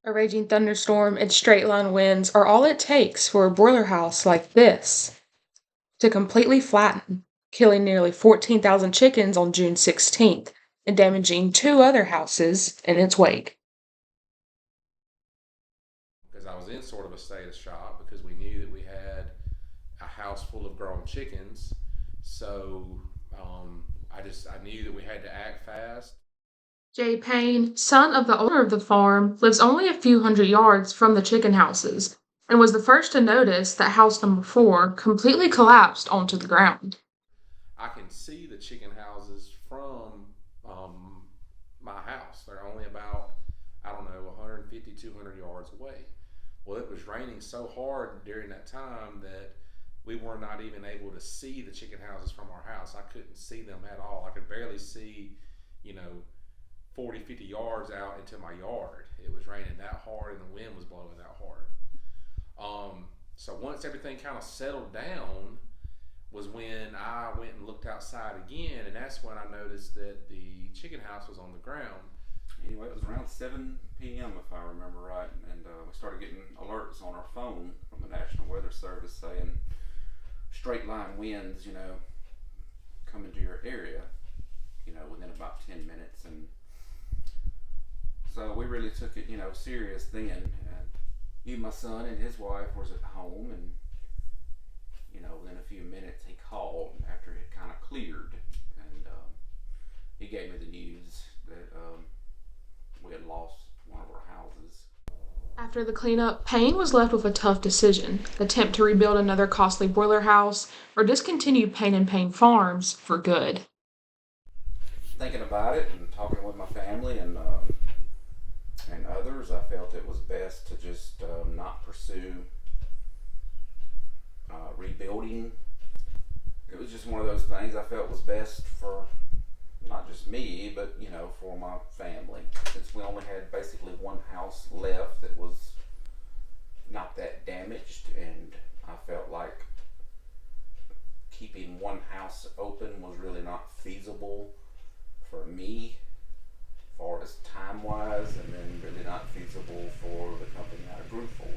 A raging thunderstorm and straight line winds are all it takes for a broiler house like this to completely flatten, killing nearly 14,000 chickens on June 16th and damaging two other houses in its wake. Because I was in sort of a state of shock because we knew that we had a house full of growing chickens. So I knew that we had to act fast. Jay Payne, son of the owner of the farm, lives only a few hundred yards from the chicken houses and was the first to notice that house number 4 completely collapsed onto the ground. I can see the chicken houses from my house. They're only about, I don't know, 150, 200 yards away. Well, it was raining so hard during that time that we were not even able to see the chicken houses from our house. I couldn't see them at all. I could barely see, you know, 40, 50 yards out into my yard. It was raining that hard and the wind was blowing that hard. So once everything kind of settled down, was when I went and looked outside again, and that's when I noticed that the chicken house was on the ground. Anyway, it was around 7 p.m. if I remember right, and we started getting alerts on our phone from the National Weather Service saying straight line winds, coming to your area, within about 10 minutes, and so we really took it, serious then. And my son and his wife was at home, and within a few minutes he called after it kind of cleared, and he gave me the news that we had lost one of our houses. After the cleanup, Payne was left with a tough decision: attempt to rebuild another costly broiler house or discontinue Payne and Payne Farms for good. Thinking about it and talking with my family and others, I felt it was best to just not pursue rebuilding. It was just one of those things I felt was best for not just me, but for my family. Since we only had basically one house left that was not that damaged, and I felt like keeping one house open was really not feasible for me, as far as time wise, and then really not feasible for the company I grew for.